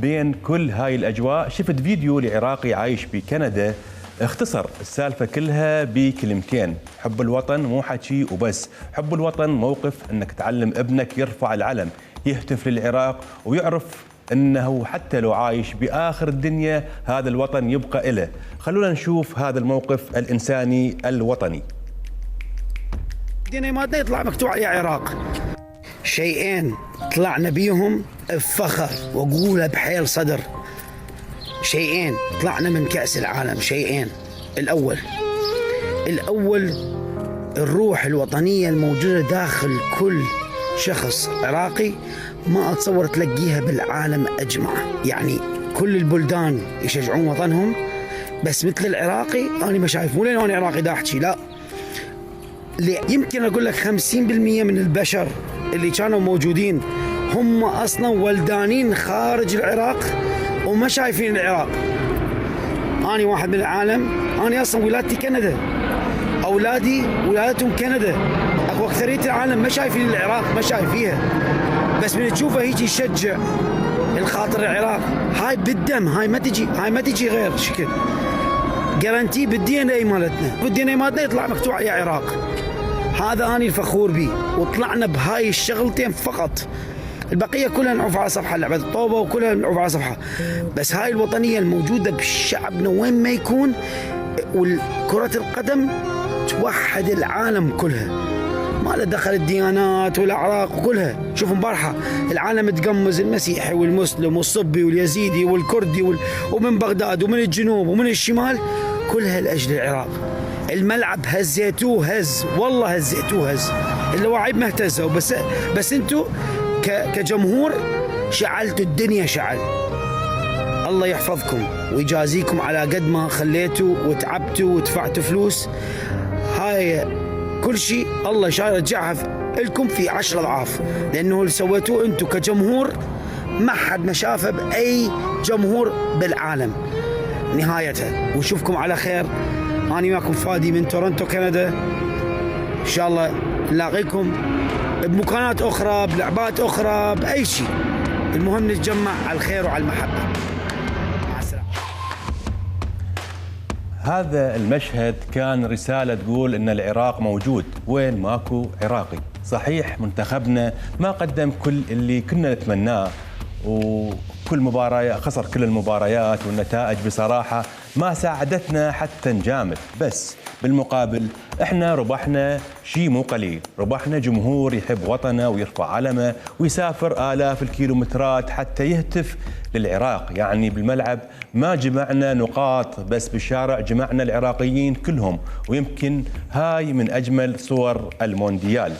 بين كل هاي الأجواء شفت فيديو لعراقي عايش بكندا اختصر السالفة كلها بكلمتين: حب الوطن مو حكي وبس، حب الوطن موقف انك تعلم ابنك يرفع العلم، يهتف للعراق ويعرف انه حتى لو عايش باخر الدنيا هذا الوطن يبقى إله. خلونا نشوف هذا الموقف الانساني الوطني. ما يطلع مكتوب يا عراق شيئين طلعنا بيهم بفخر واقولها بحيل صدر. شيئين طلعنا من كأس العالم، شيئين: الأول الروح الوطنية الموجودة داخل كل شخص عراقي، ما أتصور تلاقيها بالعالم أجمع. يعني كل البلدان يشجعون وطنهم، بس مثل العراقي أنا ما شايف. مو لأن أنا عراقي دا أحكي، لا، يمكن أقول لك 50% من البشر اللي كانوا موجودين هم أصلا ولدانين خارج العراق وما شايفين العراق. أنا واحد من العالم، أنا أصلا ولادتي كندا، أولادي ولادتهم كندا. أكو أكثرية العالم ما شايفين العراق، ما شايفيها، بس من تشوفه هيجي يشجع الخاطر العراق. هاي بالدم، هاي ما تجي غير شكل. جارانتي بالدي ان اي مالتنا، بالدي ان اي مالتنا يطلع مكتوب يا عراق. هذا أنا الفخور به، وطلعنا بهاي الشغلتين فقط. البقية كلها نعوف على صفحة لعبة الطوبة وكلها نعوف على صفحة، بس هاي الوطنية الموجودة بشعبنا وين ما يكون. والكرة القدم توحد العالم كلها، ما له دخل الديانات والأعراق وكلها. شوف مبارحة العالم تقمز، المسيحي والمسلم والصبي واليزيدي والكردي ومن بغداد ومن الجنوب ومن الشمال، كلها لأجل العراق. الملعب هزيتوه هز، والله هزيتوه هز، اللواعيب ما اهتزوا، بس انتو كجمهور شعلتوا الدنيا شعل. الله يحفظكم ويجازيكم على قد ما خليتوا وتعبتوا ودفعتوا فلوس. هاي كل شيء الله يرجعها لكم في 10 أضعاف، لأنه اللي سويتوه انتو كجمهور ما حد ما شافه بأي جمهور بالعالم. نهايتها ونشوفكم على خير. أنا وياكم فادي من تورنتو كندا، إن شاء الله نلاقيكم بمكانات أخرى، بلعبات أخرى، بأي شيء. المهم نتجمع على الخير وعلى المحبة. مع السلامة. هذا المشهد كان رسالة تقول إن العراق موجود وين ماكو عراقي. صحيح منتخبنا ما قدم كل اللي كنا نتمناه، وكل مباراة خسر كل المباريات، والنتائج بصراحة ما ساعدتنا حتى نجامل، بس بالمقابل احنا ربحنا شيء مو قليل. ربحنا جمهور يحب وطنه ويرفع علمه ويسافر آلاف الكيلومترات حتى يهتف للعراق. يعني بالملعب ما جمعنا نقاط، بس بالشارع جمعنا العراقيين كلهم، ويمكن هاي من أجمل صور المونديال.